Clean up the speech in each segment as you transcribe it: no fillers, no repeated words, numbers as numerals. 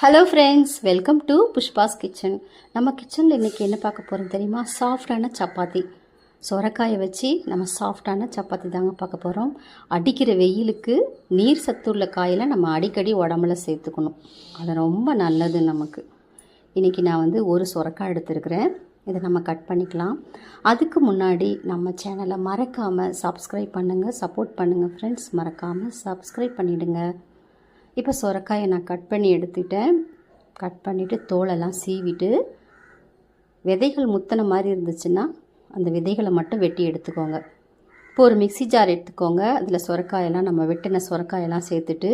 Hello friends, welcome to Pushpa's kitchen. நம்ம கிச்சனில் இன்றைக்கி என்ன பார்க்க போகிறோம் தெரியுமா? சாஃப்டான சப்பாத்தி. சொரக்காயை வச்சு நம்ம சாஃப்டான சப்பாத்தி தாங்க பார்க்க போகிறோம். அடிக்கிற வெயிலுக்கு நீர் சத்துள்ள காயில் நம்ம அடிக்கடி உடம்புல சேர்த்துக்கணும். அது ரொம்ப நல்லது நமக்கு. இன்றைக்கி நான் ஒரு சொரக்காய் எடுத்துருக்கிறேன். இதை நம்ம கட் பண்ணிக்கலாம். அதுக்கு முன்னாடி நம்ம சேனலை மறக்காமல் சப்ஸ்கிரைப் பண்ணுங்கள், சப்போர்ட் பண்ணுங்கள் ஃப்ரெண்ட்ஸ். மறக்காமல் சப்ஸ்கிரைப் பண்ணிவிடுங்க. இப்போ சொரக்காயை நான் கட் பண்ணி எடுத்துட்டேன். கட் பண்ணிவிட்டு தோலெல்லாம் சீவிட்டு, விதைகள் முத்தின மாதிரி இருந்துச்சுன்னா அந்த விதைகளை மட்டும் வெட்டி எடுத்துக்கோங்க. இப்போ ஒரு மிக்சி ஜார் எடுத்துக்கோங்க. அதில் சொரக்காயெல்லாம் நம்ம வெட்டின சொரக்காயெல்லாம் சேர்த்துட்டு,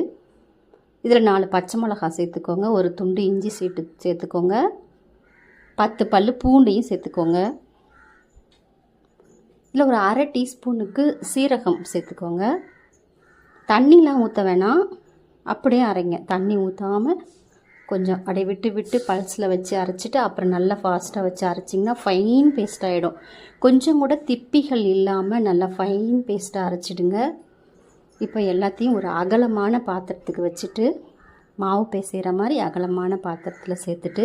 இதில் 4 பச்சை மிளகாய் சேர்த்துக்கோங்க. ஒரு துண்டு இஞ்சி சேர்த்துக்கோங்க. 10 பல் பூண்டையும் சேர்த்துக்கோங்க. இதில் ஒரு அரை டீஸ்பூனுக்கு சீரகம் சேர்த்துக்கோங்க. தண்ணிலாம் ஊற்ற வேணாம், அப்படியே அரைங்க. தண்ணி ஊற்றாமல் கொஞ்சம் அப்படியே விட்டு விட்டு பல்ஸில் வச்சு அரைச்சிட்டு அப்புறம் நல்லா ஃபாஸ்ட்டாக வச்சு அரைச்சிங்கன்னா ஃபைன் பேஸ்ட் ஆகிடும். கொஞ்சம் கூட திப்பிகள் இல்லாமல் நல்லா ஃபைன் பேஸ்ட்டாக அரைச்சிடுங்க. இப்போ எல்லாத்தையும் ஒரு அகலமான பாத்திரத்துக்கு வச்சுட்டு, மாவு பேசுகிற மாதிரி அகலமான பாத்திரத்தில் சேர்த்துட்டு,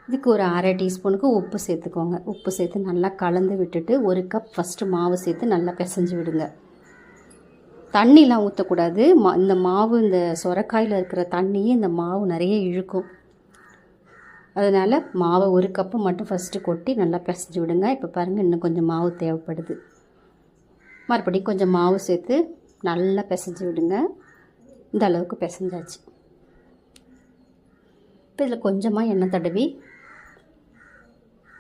இதுக்கு ஒரு அரை டீஸ்பூனுக்கு உப்பு சேர்த்துக்கோங்க. உப்பு சேர்த்து நல்லா கலந்து விட்டுட்டு, 1 கப் ஃபஸ்ட்டு மாவு சேர்த்து நல்லா பிசைஞ்சு விடுங்க. தண்ணிலாம் ஊற்றக்கூடாது. இந்த மாவு, இந்த சொரக்காயில் இருக்கிற தண்ணியே இந்த மாவு நிறைய இழுக்கும். அதனால் மாவை 1 கப்பு மட்டும் ஃபஸ்ட்டு கொட்டி நல்லா பிசைஞ்சு விடுங்க. இப்போ பாருங்கள், இன்னும் கொஞ்சம் மாவு தேவைப்படுது. மறுபடியும் கொஞ்சம் மாவு சேர்த்து நல்லா பிசைஞ்சு விடுங்க. இந்த அளவுக்கு பிசைஞ்சாச்சு. இப்போ இதில் கொஞ்சமாக எண்ணெய் தடவி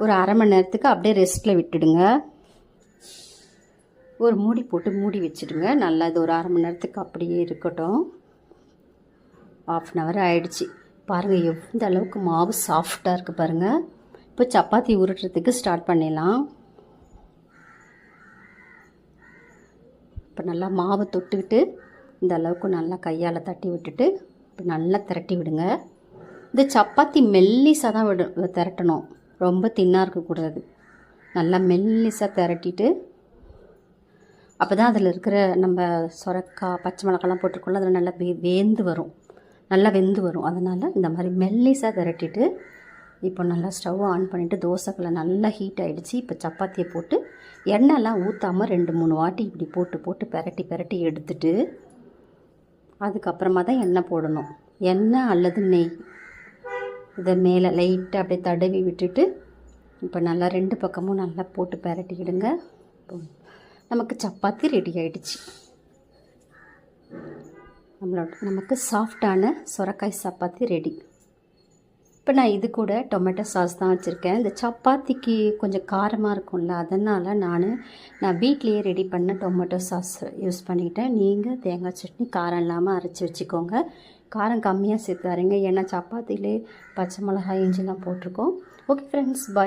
ஒரு அரை மணி நேரத்துக்கு அப்படியே ரெஸ்ட்டில் விட்டுடுங்க. ஒரு மூடி போட்டு மூடி வச்சுடுங்க. நல்லா இது ஒரு அரை மணி நேரத்துக்கு அப்படியே இருக்கட்டும். 1/2 hour ஆகிடுச்சு. பாருங்கள் எந்த அளவுக்கு மாவு சாஃப்டாக இருக்குது பாருங்கள். இப்போ சப்பாத்தி உருட்டுறதுக்கு ஸ்டார்ட் பண்ணிடலாம். இப்போ நல்லா மாவை தொட்டுக்கிட்டு இந்த அளவுக்கு நல்லா கையால் தட்டி விட்டுட்டு இப்போ நல்லா திரட்டி விடுங்க. இந்த சப்பாத்தி மெல்லிசாக தான் திரட்டணும், ரொம்ப தின்னாக இருக்கக்கூடாது. நல்லா மெல்லிசாக திரட்டிட்டு, அப்போ தான் அதில் இருக்கிற நம்ம சொரக்காய் பச்சை மிளகாலாம் போட்டிருக்கோம்ல, அதில் நல்லா நல்லா வெந்து வரும். அதனால் இந்த மாதிரி மெல்லிசாக திரட்டிட்டு, இப்போ நல்லா ஸ்டவ் ஆன் பண்ணிவிட்டு, தோசைக்கல்லை நல்லா ஹீட் ஆகிடுச்சு. இப்போ சப்பாத்தியை போட்டு எண்ணெய்லாம் ஊற்றாமல் 2-3 வாட்டி இப்படி போட்டு பெரட்டி எடுத்துட்டு, அதுக்கப்புறமா தான் எண்ணெய் போடணும். எண்ணெய் அல்லது நெய் இதை மேலே லைட்டாக அப்படியே தடவி விட்டுட்டு, இப்போ நல்லா 2 பக்கமும் நல்லா போட்டு பெரட்டிக்கிடுங்க. நமக்கு சப்பாத்தி ரெடி ஆகிடுச்சு. நமக்கு சாஃப்டான சொரக்காய் சப்பாத்தி ரெடி. இப்போ நான் இது கூட டொமேட்டோ சாஸ் தான் வச்சுருக்கேன். இந்த சப்பாத்திக்கு கொஞ்சம் காரமாக இருக்கும்ல, அதனால் நான் வீட்லேயே ரெடி பண்ண டொமேட்டோ சாஸ் யூஸ் பண்ணிக்கிட்டேன். நீங்கள் தேங்காய் சட்னி காரம் இல்லாமல் அரைச்சி வச்சுக்கோங்க. காரம் கம்மியாக சேர்த்து அரைங்க, ஏன்னா சப்பாத்திலே பச்சை மிளகாய் இஞ்சிலாம் போட்டிருக்கோம். ஓகே ஃப்ரெண்ட்ஸ், பாய்.